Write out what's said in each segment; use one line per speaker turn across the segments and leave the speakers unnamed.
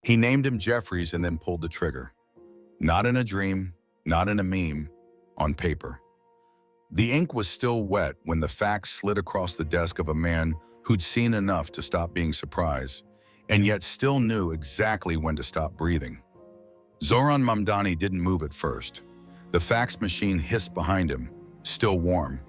He named him Jeffries and then pulled the trigger. Not in a dream, not in a meme, on paper. The ink was still wet when the facts slid across the desk of a man who'd seen enough to stop being surprised, and yet still knew exactly when to stop breathing. Zohran Mamdani didn't move at first. The fax machine hissed behind him, still warm.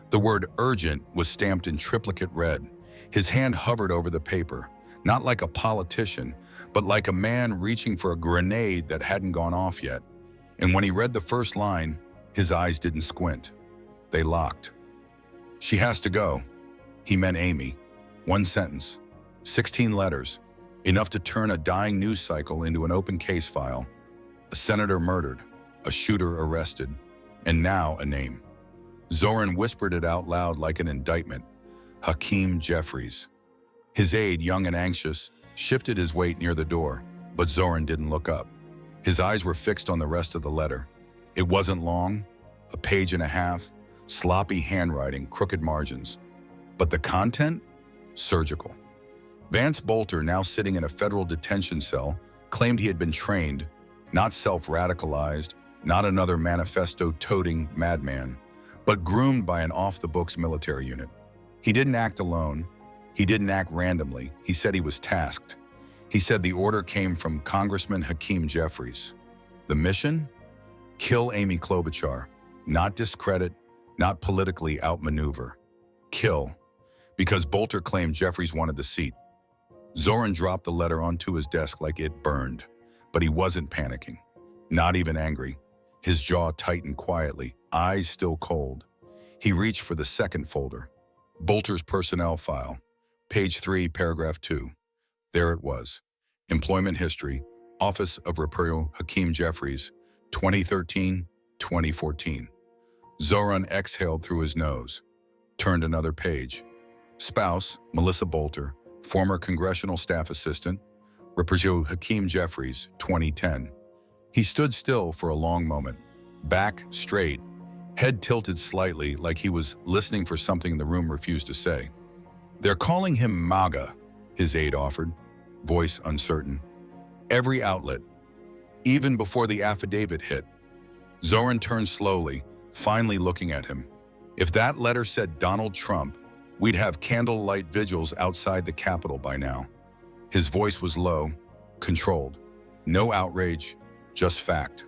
The word urgent was stamped in triplicate red. His hand hovered over the paper, not like a politician, but like a man reaching for a grenade that hadn't gone off yet. And when he read the first line, his eyes didn't squint. They locked. She has to go. He meant Amy. One sentence, 16 letters, enough to turn a dying news cycle into an open case file. A senator murdered, a shooter arrested, and now a name. Zohran whispered it out loud like an indictment. Hakeem Jeffries. His aide, young and anxious, shifted his weight near the door, but Zohran didn't look up. His eyes were fixed on the rest of the letter. It wasn't long, a page and a half, sloppy handwriting, crooked margins. But the content? Surgical. Vance Bolter, now sitting in a federal detention cell, claimed he had been trained, not self-radicalized, not another manifesto-toting madman, but groomed by an off-the-books military unit. He didn't act alone. He didn't act randomly. He said he was tasked. He said the order came from Congressman Hakeem Jeffries. The mission? Kill Amy Klobuchar. Not discredit, not politically outmaneuver. Kill. Because Bolter claimed Jeffries wanted the seat. Zohran dropped the letter onto his desk like it burned, but he wasn't panicking. Not even angry. His jaw tightened quietly, eyes still cold. He reached for the second folder. Bolter's personnel file. Page 3, paragraph 2. There it was. Employment history, Office of Repair Hakeem Jeffries, 2013-2014. Zohran exhaled through his nose, turned another page. Spouse, Melissa Bolter, former congressional staff assistant, Representative Hakeem Jeffries, 2010. He stood still for a long moment, back straight, head tilted slightly like he was listening for something the room refused to say. They're calling him MAGA, his aide offered, voice uncertain. Every outlet, even before the affidavit hit. Zohran turned slowly, finally looking at him. If that letter said Donald Trump, we'd have candlelight vigils outside the Capitol by now. His voice was low, controlled. No outrage, just fact.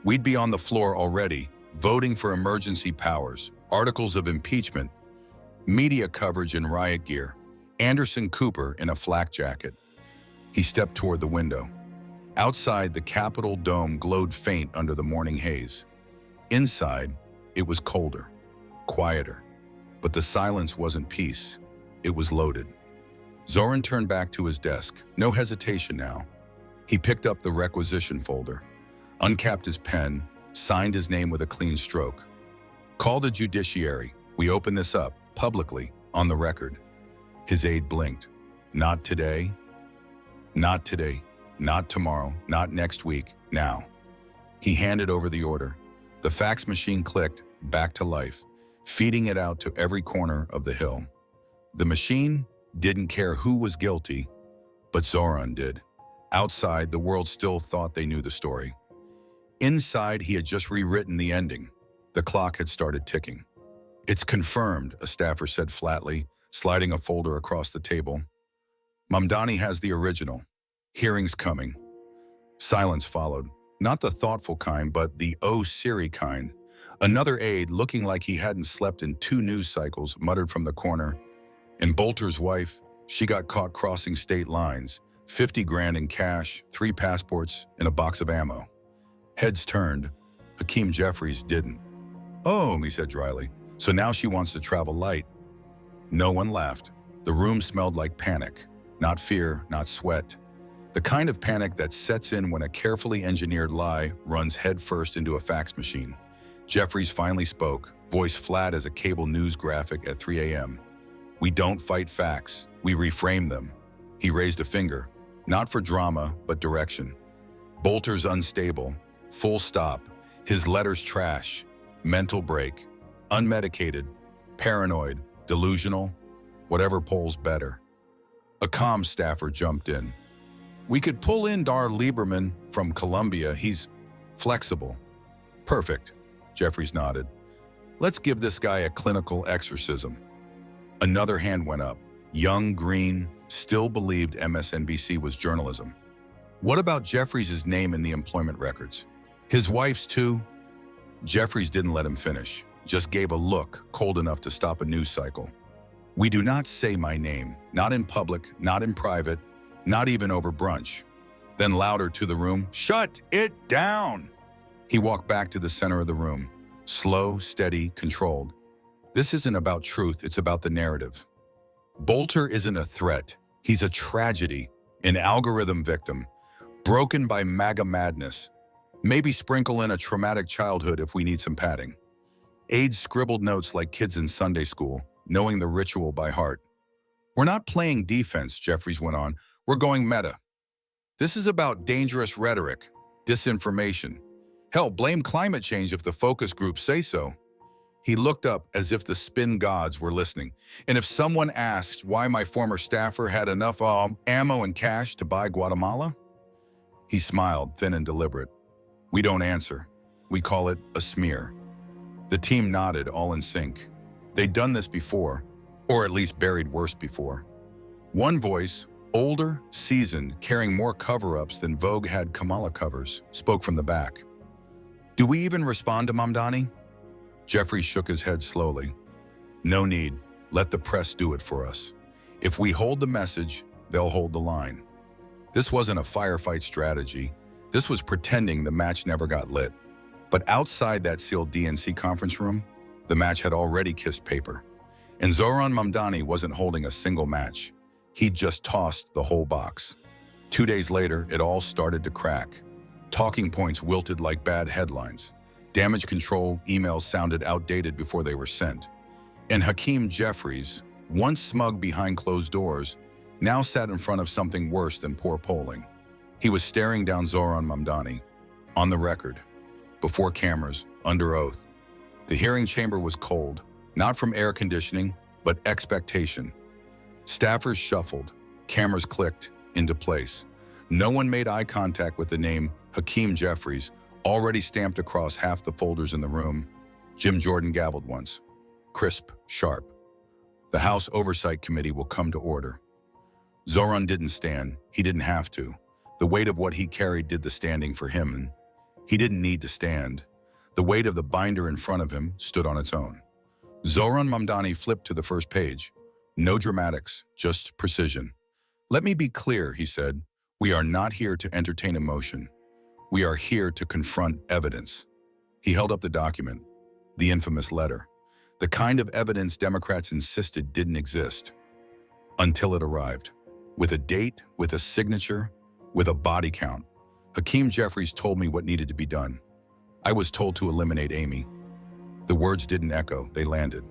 We'd be on the floor already, voting for emergency powers, articles of impeachment, media coverage in riot gear, Anderson Cooper in a flak jacket. He stepped toward the window. Outside, the Capitol dome glowed faint under the morning haze. Inside, it was colder, quieter. But the silence wasn't peace. It was loaded. Zohran turned back to his desk. No hesitation now. He picked up the requisition folder, uncapped his pen, signed his name with a clean stroke. Call the judiciary. We open this up, publicly, on the record. His aide blinked. Not today. Not today. Not tomorrow. Not next week. Now. He handed over the order. The fax machine clicked, back to life, feeding it out to every corner of the Hill. The machine didn't care who was guilty, but Zohran did. Outside, the world still thought they knew the story. Inside, he had just rewritten the ending. The clock had started ticking. It's confirmed, a staffer said flatly, sliding a folder across the table. Mamdani has the original. Hearing's coming. Silence followed. Not the thoughtful kind, but the oh Siri kind. Another aide, looking like he hadn't slept in 2 news cycles, muttered from the corner. And Bolter's wife, she got caught crossing state lines. 50 grand in cash, 3 passports, and a box of ammo. Heads turned. Hakeem Jeffries didn't. Oh, he said dryly. So now she wants to travel light. No one laughed. The room smelled like panic. Not fear, not sweat. The kind of panic that sets in when a carefully engineered lie runs headfirst into a fax machine. Jeffries finally spoke, voice flat as a cable news graphic at 3 a.m. We don't fight facts. We reframe them. He raised a finger. Not for drama, but direction. Bolter's unstable. Full stop. His letters trash. Mental break. Unmedicated. Paranoid. Delusional. Whatever polls better. A calm staffer jumped in. We could pull in Dar Lieberman from Colombia. He's flexible. Perfect, Jeffries nodded. Let's give this guy a clinical exorcism. Another hand went up. Young, green, still believed MSNBC was journalism. What about Jeffries' name in the employment records? His wife's too? Jeffries didn't let him finish, just gave a look cold enough to stop a news cycle. We do not say my name, not in public, not in private, not even over brunch. Then louder to the room, shut it down! He walked back to the center of the room, slow, steady, controlled. This isn't about truth, it's about the narrative. Bolter isn't a threat, he's a tragedy, an algorithm victim, broken by MAGA madness. Maybe sprinkle in a traumatic childhood if we need some padding. Aides scribbled notes like kids in Sunday school, knowing the ritual by heart. We're not playing defense, Jeffries went on. We're going meta. This is about dangerous rhetoric, disinformation. Hell, blame climate change if the focus groups say so. He looked up as if the spin gods were listening. And if someone asked why my former staffer had enough ammo and cash to buy Guatemala? He smiled, thin and deliberate. We don't answer. We call it a smear. The team nodded, all in sync. They'd done this before, or at least buried worse before. One voice, older, seasoned, carrying more cover-ups than Vogue had Kamala covers, spoke from the back. Do we even respond to Mamdani? Jeffries shook his head slowly. No need. Let the press do it for us. If we hold the message, they'll hold the line. This wasn't a firefight strategy. This was pretending the match never got lit. But outside that sealed DNC conference room, the match had already kissed paper. And Zohran Mamdani wasn't holding a single match. He'd just tossed the whole box. 2 days later, it all started to crack. Talking points wilted like bad headlines. Damage control emails sounded outdated before they were sent. And Hakeem Jeffries, once smug behind closed doors, now sat in front of something worse than poor polling. He was staring down Zohran Mamdani, on the record, before cameras, under oath. The hearing chamber was cold, not from air conditioning, but expectation. Staffers shuffled, cameras clicked into place. No one made eye contact with the name Hakeem Jeffries, already stamped across half the folders in the room. Jim Jordan gavelled once. Crisp, sharp. The House Oversight Committee will come to order. Zohran didn't stand. He didn't have to. The weight of what he carried did the standing for him, and he didn't need to stand. The weight of the binder in front of him stood on its own. Zohran Mamdani flipped to the first page. No dramatics, just precision. Let me be clear, he said. We are not here to entertain emotion. We are here to confront evidence. He held up the document, the infamous letter, the kind of evidence Democrats insisted didn't exist, until it arrived. With a date, with a signature, with a body count. Hakeem Jeffries told me what needed to be done. I was told to eliminate Amy. The words didn't echo, they landed.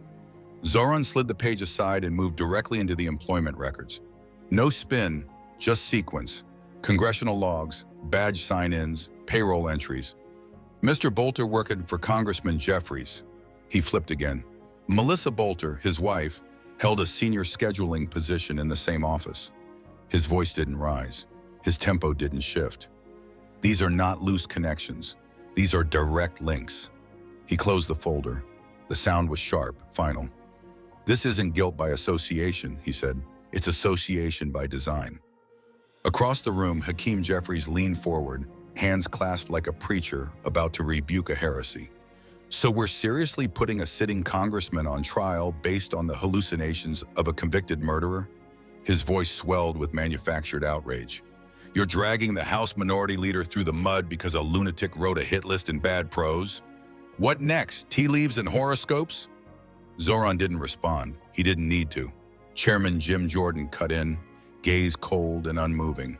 Zohran slid the page aside and moved directly into the employment records. No spin, just sequence. Congressional logs, badge sign-ins, payroll entries. Mr. Bolter working for Congressman Jeffries. He flipped again. Melissa Bolter, his wife, held a senior scheduling position in the same office. His voice didn't rise. His tempo didn't shift. These are not loose connections. These are direct links. He closed the folder. The sound was sharp, final. This isn't guilt by association, he said. It's association by design. Across the room, Hakeem Jeffries leaned forward, hands clasped like a preacher about to rebuke a heresy. So we're seriously putting a sitting congressman on trial based on the hallucinations of a convicted murderer? His voice swelled with manufactured outrage. You're dragging the House Minority Leader through the mud because a lunatic wrote a hit list in bad prose? What next? Tea leaves and horoscopes? Zohran didn't respond. He didn't need to. Chairman Jim Jordan cut in, gaze cold and unmoving.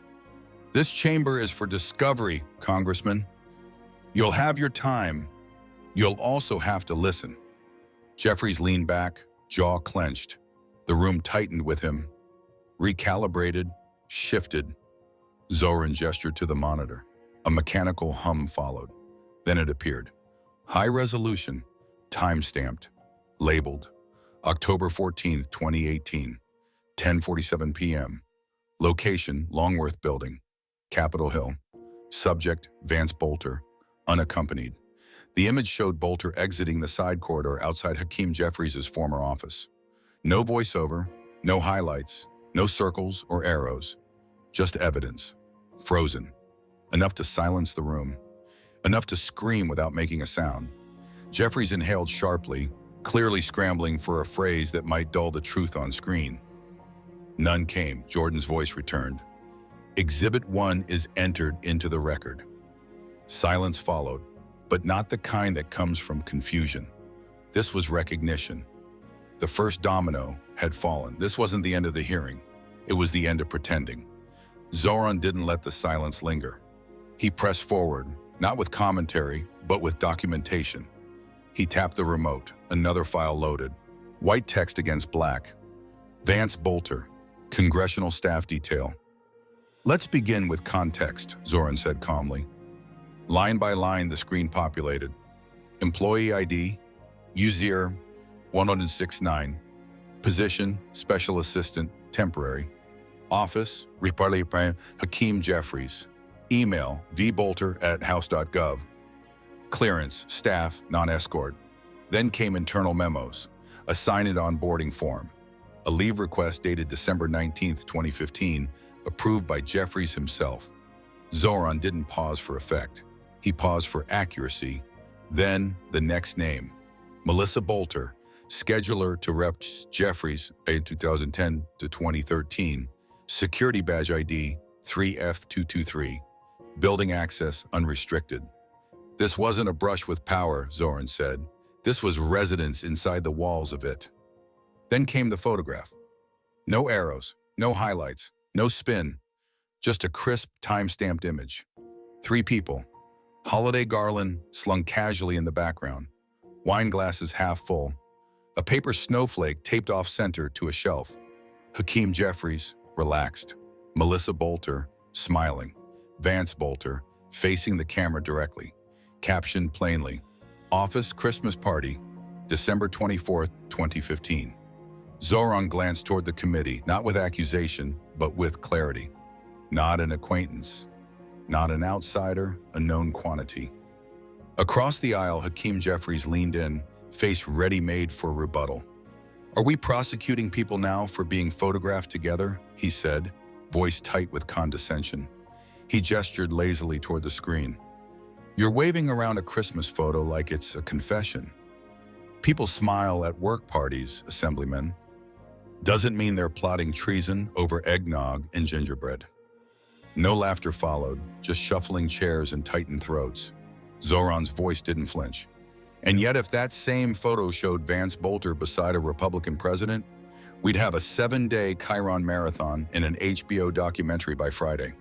This chamber is for discovery, Congressman. You'll have your time. You'll also have to listen. Jeffries leaned back, jaw clenched. The room tightened with him. Recalibrated, shifted. Zohran gestured to the monitor. A mechanical hum followed. Then it appeared. High resolution, time-stamped, labeled. October 14th, 2018, 10:47 p.m. Location, Longworth Building. Capitol Hill. Subject, Vance Bolter, unaccompanied. The image showed Bolter exiting the side corridor outside Hakeem Jeffries' former office. No voiceover, no highlights, no circles or arrows, just evidence. Frozen. Enough to silence the room. Enough to scream without making a sound. Jeffries inhaled sharply, clearly scrambling for a phrase that might dull the truth on screen. None came. Jordan's voice returned. Exhibit 1 is entered into the record. Silence followed, but not the kind that comes from confusion. This was recognition. The first domino had fallen. This wasn't the end of the hearing. It was the end of pretending. Zohran didn't let the silence linger. He pressed forward, not with commentary, but with documentation. He tapped the remote. Another file loaded. White text against black. Vance Bolter, Congressional Staff Detail. Let's begin with context, Zohran said calmly. Line by line, the screen populated. Employee ID, Uzir 1069. Position, Special Assistant, Temporary. Office, Hakeem Jeffries. Email, vbolter@house.gov. Clearance, staff, non-escort. Then came internal memos, a sign-in onboarding form, a leave request dated December 19, 2015, approved by Jeffries himself. Zohran didn't pause for effect. He paused for accuracy. Then the next name, Melissa Bolter, scheduler to Rep. Jeffries in 2010 to 2013, security badge ID 3F223, building access unrestricted. This wasn't a brush with power, Zohran said. This was residence inside the walls of it. Then came the photograph. No arrows, no highlights, no spin, just a crisp, time-stamped image. 3 people. Holiday garland slung casually in the background. Wine glasses half full. A paper snowflake taped off center to a shelf. Hakeem Jeffries, relaxed. Melissa Bolter, smiling. Vance Bolter, facing the camera directly. Captioned plainly, Office Christmas Party, December 24, 2015. Zohran glanced toward the committee, not with accusation, but with clarity. Not an acquaintance. Not an outsider, a known quantity. Across the aisle, Hakeem Jeffries leaned in, face ready-made for rebuttal. Are we prosecuting people now for being photographed together? He said, voice tight with condescension. He gestured lazily toward the screen. You're waving around a Christmas photo like it's a confession. People smile at work parties, Assemblyman. Doesn't mean they're plotting treason over eggnog and gingerbread. No laughter followed, just shuffling chairs and tightened throats. Zohran's voice didn't flinch. And yet if that same photo showed Vance Bolter beside a Republican president, we'd have a 7-day Chiron marathon and an HBO documentary by Friday.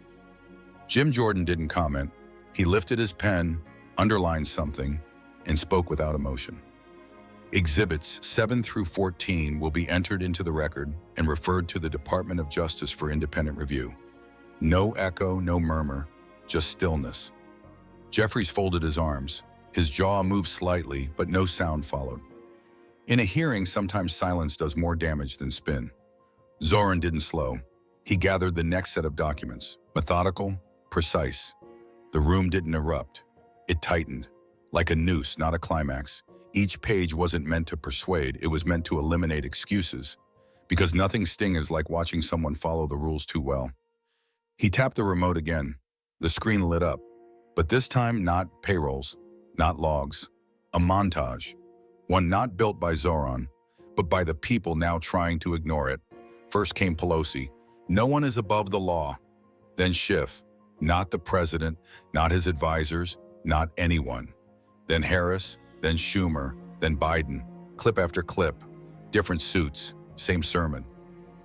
Jim Jordan didn't comment. He lifted his pen, underlined something, and spoke without emotion. Exhibits 7 through 14 will be entered into the record and referred to the Department of Justice for independent review. No echo, no murmur, just stillness. Jeffries folded his arms. His jaw moved slightly, but no sound followed. In a hearing, sometimes silence does more damage than spin. Zohran didn't slow. He gathered the next set of documents, methodical, precise. The room didn't erupt. It tightened, like a noose, not a climax. Each page wasn't meant to persuade, it was meant to eliminate excuses, because nothing stings like watching someone follow the rules too well. He tapped the remote again. The screen lit up, but this time not payrolls, not logs, a montage, one not built by Zohran, but by the people now trying to ignore it. First came Pelosi. No one is above the law. Then Schiff. Not the president, not his advisors, not anyone. Then Harris, then Schumer, then Biden. Clip after clip, different suits, same sermon.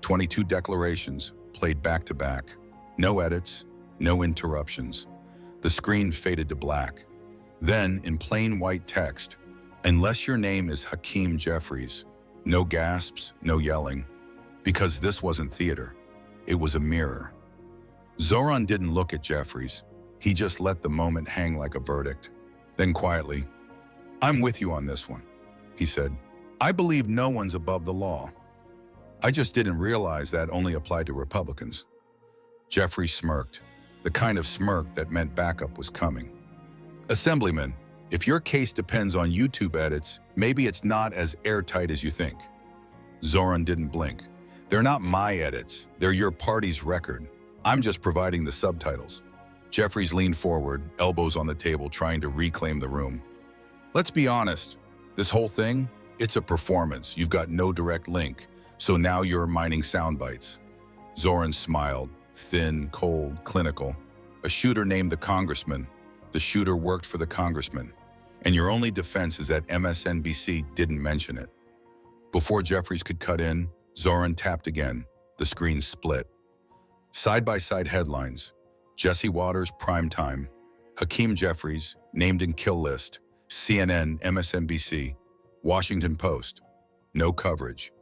22 declarations, played back to back. No edits, no interruptions. The screen faded to black. Then, in plain white text, unless your name is Hakeem Jeffries, no gasps, no yelling. Because this wasn't theater, it was a mirror. Zohran didn't look at Jeffries. He just let the moment hang like a verdict. Then quietly, I'm with you on this one, he said. I believe no one's above the law. I just didn't realize that only applied to Republicans. Jeffries smirked. the kind of smirk that meant backup was coming. Assemblyman, if your case depends on YouTube edits, maybe it's not as airtight as you think. Zohran didn't blink. They're not my edits. They're your party's record. I'm just providing the subtitles. Jeffries leaned forward, elbows on the table, trying to reclaim the room. Let's be honest. This whole thing, it's a performance. You've got no direct link, so now you're mining sound bites. Zohran smiled, thin, cold, clinical. A shooter named the congressman. The shooter worked for the congressman. And your only defense is that MSNBC didn't mention it. Before Jeffries could cut in, Zohran tapped again. The screen split. Side-by-side headlines. Jesse Watters, primetime. Hakeem Jeffries, named in kill list. CNN, MSNBC, Washington Post. No coverage.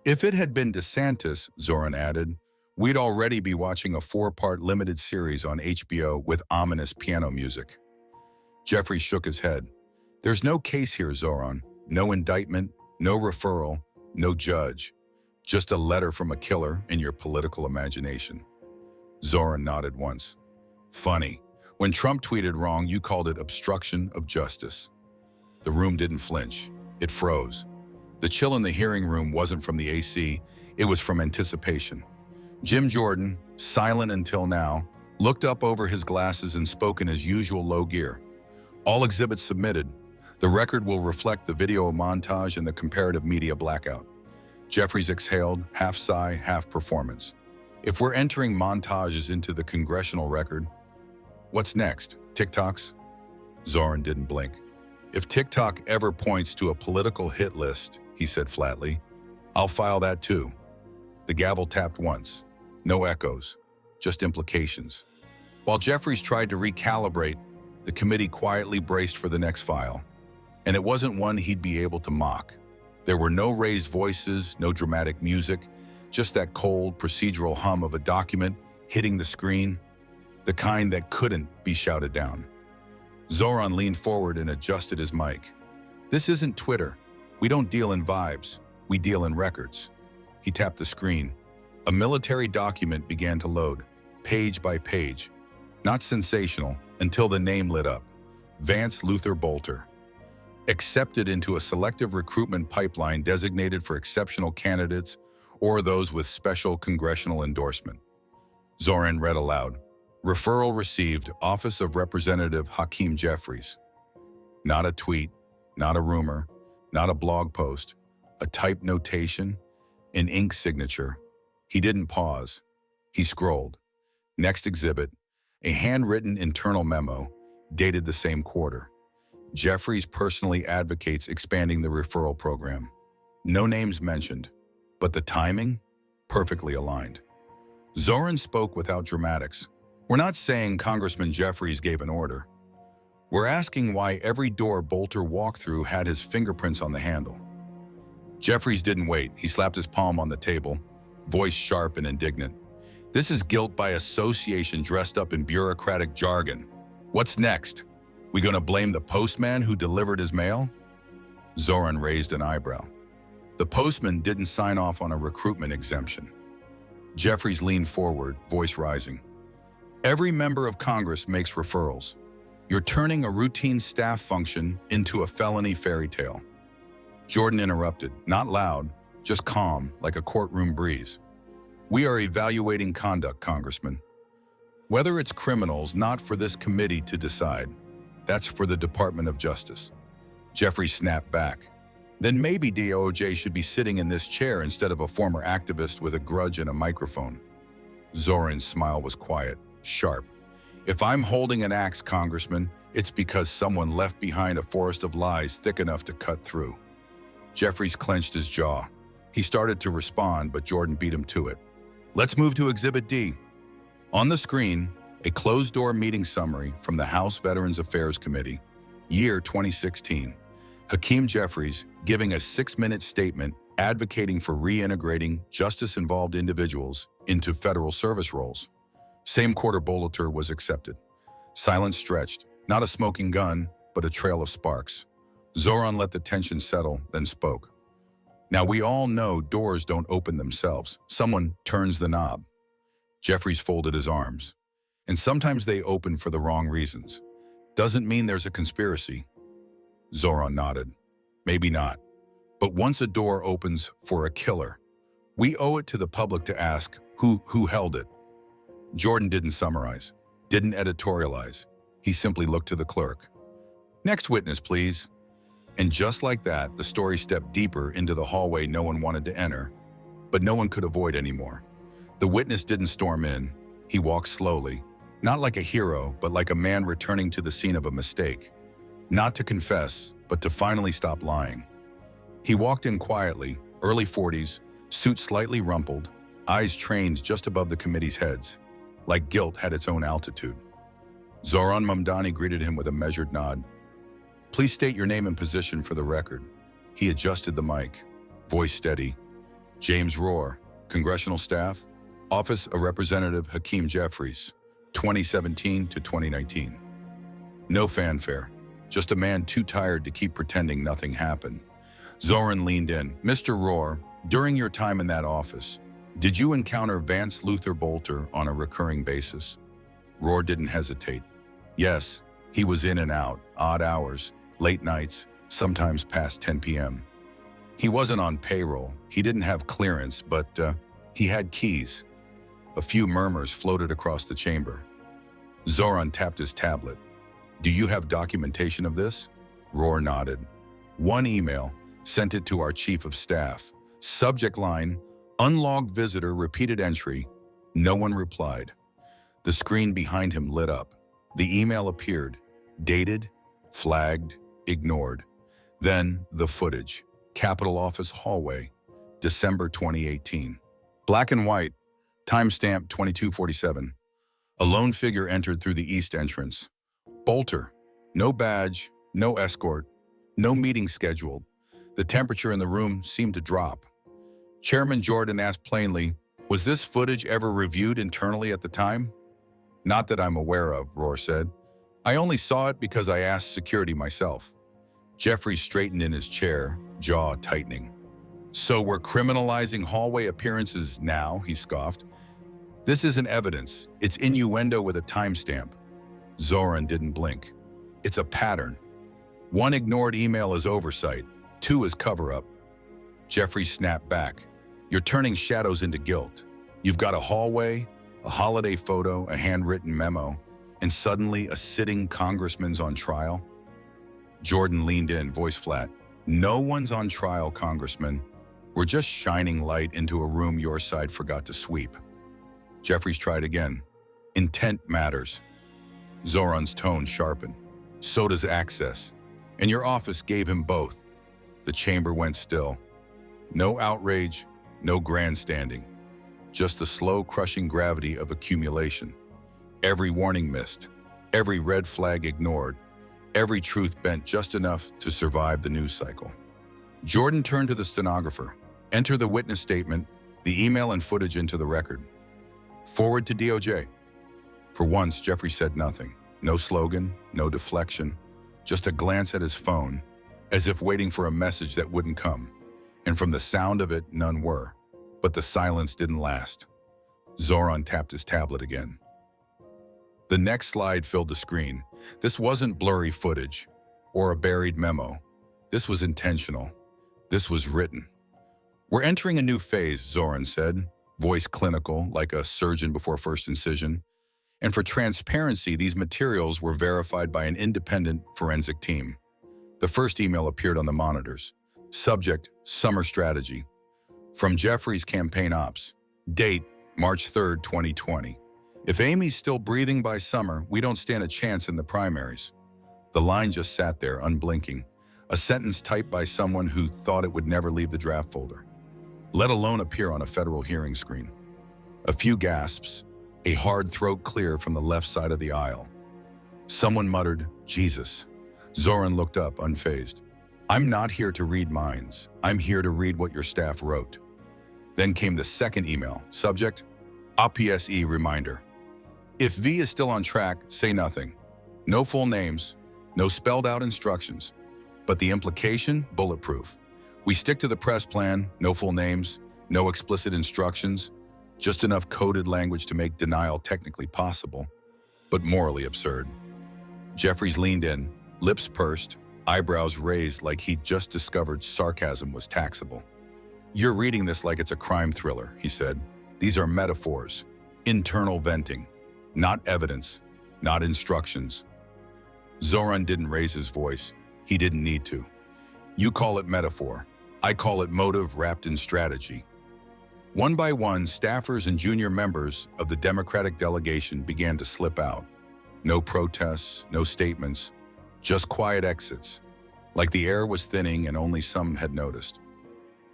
If it had been DeSantis, Zohran added, we'd already be watching a 4-part limited series on HBO with ominous piano music. Jeffries shook his head. There's no case here, Zohran. No indictment, no referral, no judge. Just a letter from a killer in your political imagination. Zohran nodded once. Funny. When Trump tweeted wrong, you called it obstruction of justice. The room didn't flinch. It froze. The chill in the hearing room wasn't from the AC, it was from anticipation. Jim Jordan, silent until now, looked up over his glasses and spoke in his usual low gear. All exhibits submitted. The record will reflect the video montage and the comparative media blackout. Jeffries exhaled, half sigh, half performance. If we're entering montages into the congressional record, what's next? TikToks? Zohran didn't blink. If TikTok ever points to a political hit list, he said flatly, I'll file that too. The gavel tapped once. No echoes, just implications. While Jeffries tried to recalibrate, the committee quietly braced for the next file. And it wasn't one he'd be able to mock. There were no raised voices, no dramatic music, just that cold, procedural hum of a document hitting the screen, the kind that couldn't be shouted down. Zohran leaned forward and adjusted his mic. This isn't Twitter. We don't deal in vibes. We deal in records. He tapped the screen. A military document began to load, page by page. Not sensational until the name lit up. Vance Bolter. Accepted into a selective recruitment pipeline designated for exceptional candidates or those with special congressional endorsement. Zohran read aloud. Referral received, Office of Representative Hakeem Jeffries. Not a tweet, not a rumor, not a blog post, a typed notation, an ink signature. He didn't pause. He scrolled. Next exhibit, a handwritten internal memo, dated the same quarter. Jeffries personally advocates expanding the referral program. No names mentioned, but the timing? Perfectly aligned. Zohran spoke without dramatics. We're not saying Congressman Jeffries gave an order. We're asking why every door Bolter walked through had his fingerprints on the handle. Jeffries didn't wait. He slapped his palm on the table, voice sharp and indignant. This is guilt by association dressed up in bureaucratic jargon. What's next? We gonna blame the postman who delivered his mail? Zohran raised an eyebrow. The postman didn't sign off on a recruitment exemption. Jeffries leaned forward, voice rising. Every member of Congress makes referrals. You're turning a routine staff function into a felony fairy tale. Jordan interrupted, not loud, just calm, like a courtroom breeze. We are evaluating conduct, Congressman. Whether it's criminals, not for this committee to decide. That's for the Department of Justice. Jeffries snapped back. Then maybe DOJ should be sitting in this chair instead of a former activist with a grudge and a microphone. Zohran's smile was quiet, sharp. If I'm holding an axe, Congressman, it's because someone left behind a forest of lies thick enough to cut through. Jeffries clenched his jaw. He started to respond, but Jordan beat him to it. Let's move to Exhibit D. On the screen, a closed-door meeting summary from the House Veterans Affairs Committee, year 2016. Hakeem Jeffries giving a 6-minute statement advocating for reintegrating justice-involved individuals into federal service roles. Same quarter Bolter was accepted. Silence stretched, not a smoking gun, but a trail of sparks. Zohran let the tension settle, then spoke. Now we all know doors don't open themselves. Someone turns the knob. Jeffries folded his arms. And sometimes they open for the wrong reasons. Doesn't mean there's a conspiracy. Zohran nodded. Maybe not. But once a door opens for a killer, we owe it to the public to ask who held it. Jordan didn't summarize, didn't editorialize. He simply looked to the clerk. Next witness, please. And just like that, the story stepped deeper into the hallway no one wanted to enter, but no one could avoid anymore. The witness didn't storm in. He walked slowly, not like a hero, but like a man returning to the scene of a mistake. Not to confess, but to finally stop lying. He walked in quietly, early 40s, suit slightly rumpled, eyes trained just above the committee's heads, like guilt had its own altitude. Zohran Mamdani greeted him with a measured nod. Please state your name and position for the record. He adjusted the mic, voice steady. James Rohr, Congressional Staff, Office of Representative Hakeem Jeffries, 2017 to 2019. No fanfare, just a man too tired to keep pretending nothing happened. Zohran leaned in. Mr. Rohr, during your time in that office, did you encounter Vance Bolter on a recurring basis? Rohr didn't hesitate. Yes, he was in and out, odd hours, late nights, sometimes past 10 p.m. He wasn't on payroll, he didn't have clearance, but he had keys. A few murmurs floated across the chamber. Zohran tapped his tablet. Do you have documentation of this? Rohr nodded. One email, sent it to our chief of staff. Subject line, unlogged visitor, repeated entry. No one replied. The screen behind him lit up. The email appeared, dated, flagged, ignored. Then the footage, Capitol Office hallway, December 2018. Black and white, timestamp 2247. A lone figure entered through the east entrance. Bolter, no badge, no escort, no meeting scheduled. The temperature in the room seemed to drop. Chairman Jordan asked plainly, was this footage ever reviewed internally at the time? Not that I'm aware of, Rohr said. I only saw it because I asked security myself. Jeffries straightened in his chair, jaw tightening. So we're criminalizing hallway appearances now, he scoffed. This isn't evidence. It's innuendo with a timestamp. Zohran didn't blink. It's a pattern. One ignored email is oversight. Two is cover-up. Jeffries snapped back. You're turning shadows into guilt. You've got a hallway, a holiday photo, a handwritten memo, and suddenly a sitting congressman's on trial? Jordan leaned in, voice flat. No one's on trial, Congressman. We're just shining light into a room your side forgot to sweep. Jeffries tried again. Intent matters. Zohran's tone sharpened. So does access. And your office gave him both. The chamber went still. No outrage, no grandstanding. Just the slow, crushing gravity of accumulation. Every warning missed, every red flag ignored, every truth bent just enough to survive the news cycle. Jordan turned to the stenographer. Enter the witness statement, the email and footage into the record. Forward to DOJ. For once, Jeffrey said nothing. No slogan, no deflection, just a glance at his phone, as if waiting for a message that wouldn't come. And from the sound of it, none were. But the silence didn't last. Zohran tapped his tablet again. The next slide filled the screen. This wasn't blurry footage or a buried memo. This was intentional. This was written. We're entering a new phase, Zohran said, voice clinical like a surgeon before first incision. And for transparency, these materials were verified by an independent forensic team. The first email appeared on the monitors. Subject, summer strategy. From Jeffries campaign ops. Date, March 3rd, 2020. If Amy's still breathing by summer, we don't stand a chance in the primaries. The line just sat there, unblinking. A sentence typed by someone who thought it would never leave the draft folder, let alone appear on a federal hearing screen. A few gasps, a hard throat clear from the left side of the aisle. Someone muttered, Jesus. Zohran looked up, unfazed. I'm not here to read minds. I'm here to read what your staff wrote. Then came the second email. Subject, APSE reminder. If V is still on track, say nothing. No full names, no spelled out instructions. But the implication, bulletproof. We stick to the press plan, no full names, no explicit instructions, just enough coded language to make denial technically possible. but morally absurd. Jeffries leaned in, lips pursed, eyebrows raised like he'd just discovered sarcasm was taxable. "You're reading this like it's a crime thriller," he said. "These are metaphors, internal venting, not evidence, not instructions." Zohran didn't raise his voice. He didn't need to. "You call it metaphor. I call it motive wrapped in strategy." One by one, staffers and junior members of the Democratic delegation began to slip out. No protests, no statements, just quiet exits, like the air was thinning and only some had noticed.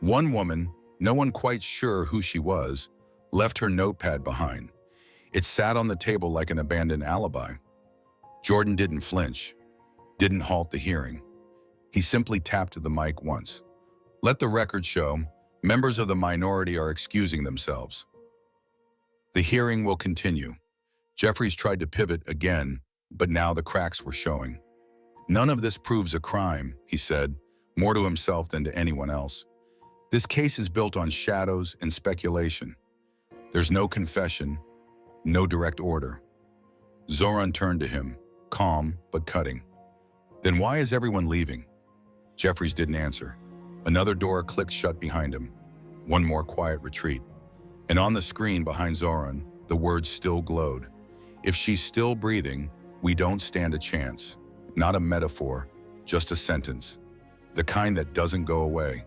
One woman, no one quite sure who she was, left her notepad behind. It sat on the table like an abandoned alibi. Jordan didn't flinch, didn't halt the hearing. He simply tapped the mic once. "Let the record show, members of the minority are excusing themselves." "The hearing will continue." Jeffries tried to pivot again, but now the cracks were showing. "None of this proves a crime," he said, more to himself than to anyone else. "This case is built on shadows and speculation. There's no confession, no direct order." Zohran turned to him, calm but cutting. "Then why is everyone leaving?" Jeffries didn't answer. Another door clicked shut behind him. One more quiet retreat. And on the screen behind Zohran, the words still glowed. "If she's still breathing, we don't stand a chance." Not a metaphor, just a sentence. The kind that doesn't go away.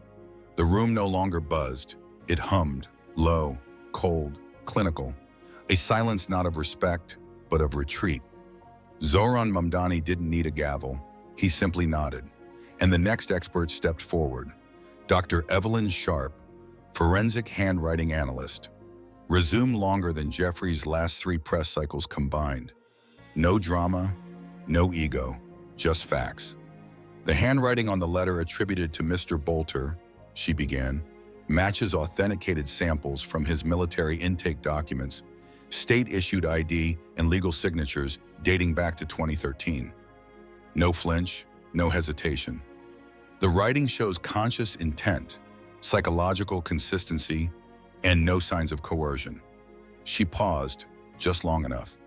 The room no longer buzzed. It hummed, low, cold, clinical. A silence not of respect, but of retreat. Zohran Mamdani didn't need a gavel. He simply nodded. And the next expert stepped forward. Dr. Evelyn Sharp, forensic handwriting analyst. Resumed longer than Jeffries' last 3 press cycles combined. No drama, no ego, just facts. "The handwriting on the letter attributed to Mr. Bolter," she began, "matches authenticated samples from his military intake documents, state-issued ID, and legal signatures dating back to 2013. No flinch, no hesitation. The writing shows conscious intent, psychological consistency, and no signs of coercion." She paused, just long enough.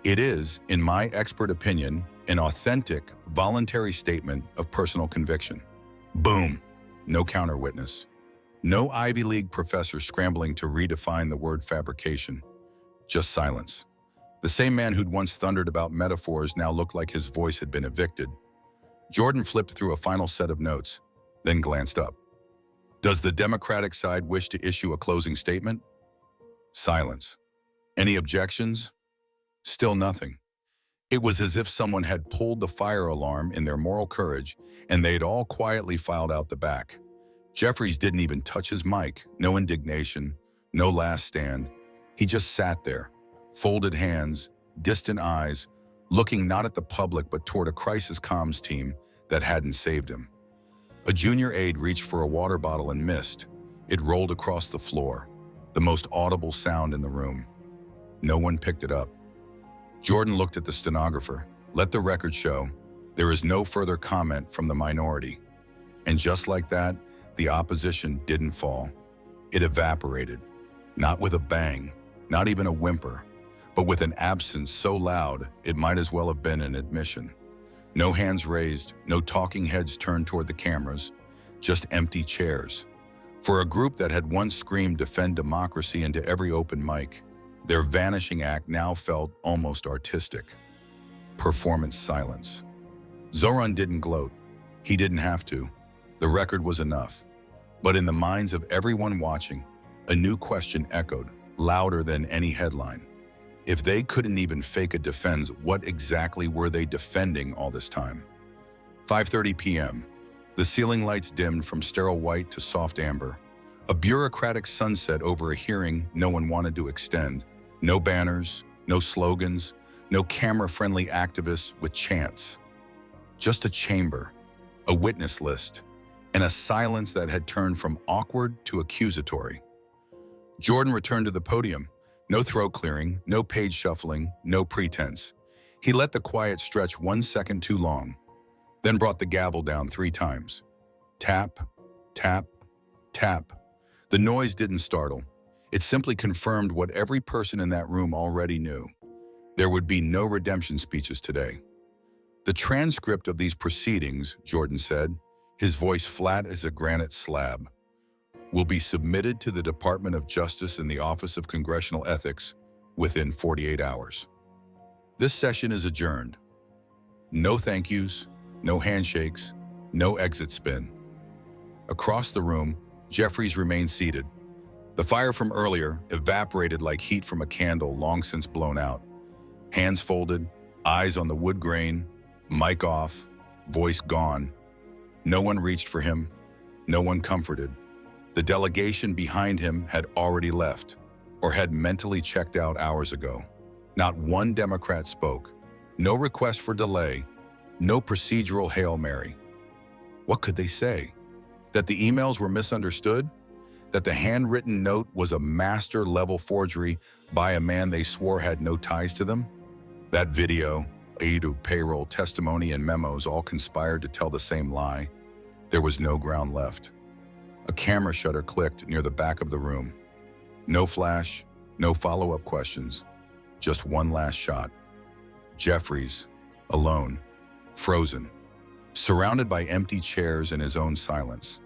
"It is, in my expert opinion, an authentic, voluntary statement of personal conviction." Boom! No counter-witness. No Ivy League professor scrambling to redefine the word fabrication. Just silence. The same man who'd once thundered about metaphors now looked like his voice had been evicted. Jordan flipped through a final set of notes, then glanced up. "Does the Democratic side wish to issue a closing statement?" Silence. "Any objections?" Still nothing. It was as if someone had pulled the fire alarm in their moral courage, and they'd all quietly filed out the back. Jeffries didn't even touch his mic. No indignation, no last stand. He just sat there, folded hands, distant eyes, looking not at the public but toward a crisis comms team that hadn't saved him. A junior aide reached for a water bottle and missed. It rolled across the floor, the most audible sound in the room. No one picked it up. Jordan looked at the stenographer. "Let the record show, there is no further comment from the minority." And just like that, the opposition didn't fall. It evaporated, not with a bang, not even a whimper, but with an absence so loud it might as well have been an admission. No hands raised, no talking heads turned toward the cameras, just empty chairs. For a group that had once screamed defend democracy into every open mic, their vanishing act now felt almost artistic. Performance silence. Zohran didn't gloat. He didn't have to. The record was enough. But in the minds of everyone watching, a new question echoed, louder than any headline. If they couldn't even fake a defense, what exactly were they defending all this time? 5:30 p.m. The ceiling lights dimmed from sterile white to soft amber. A bureaucratic sunset over a hearing no one wanted to extend. No banners, no slogans, no camera-friendly activists with chants. Just a chamber, a witness list, and a silence that had turned from awkward to accusatory. Jordan returned to the podium. No throat clearing, no page shuffling, no pretense. He let the quiet stretch 1 second too long, then brought the gavel down 3 times. Tap, tap, tap. The noise didn't startle. It simply confirmed what every person in that room already knew. There would be no redemption speeches today. The transcript of these proceedings, Jordan said, his voice flat as a granite slab, will be submitted to the Department of Justice and the Office of Congressional Ethics within 48 hours. This session is adjourned. No thank yous, no handshakes, no exit spin. Across the room, Jeffries remained seated. The fire from earlier evaporated like heat from a candle long since blown out. Hands folded, eyes on the wood grain, mic off, voice gone. No one reached for him, no one comforted. The delegation behind him had already left, or had mentally checked out hours ago. Not one Democrat spoke. No request for delay, no procedural Hail Mary. What could they say? That the emails were misunderstood? That the handwritten note was a master-level forgery by a man they swore had no ties to them? That video, aid, payroll, testimony, and memos all conspired to tell the same lie. There was no ground left. A camera shutter clicked near the back of the room. No flash, no follow-up questions. Just one last shot. Jeffries, alone, frozen, surrounded by empty chairs and his own silence.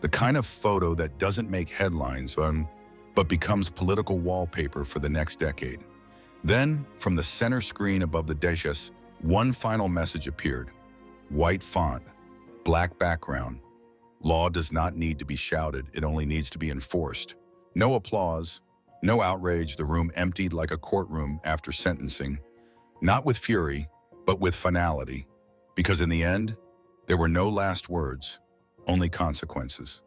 The kind of photo that doesn't make headlines, but becomes political wallpaper for the next decade. Then, from the center screen above the dais, one final message appeared. White font, black background. Law does not need to be shouted, it only needs to be enforced. No applause, no outrage, the room emptied like a courtroom after sentencing. Not with fury, but with finality. Because in the end, there were no last words, only consequences.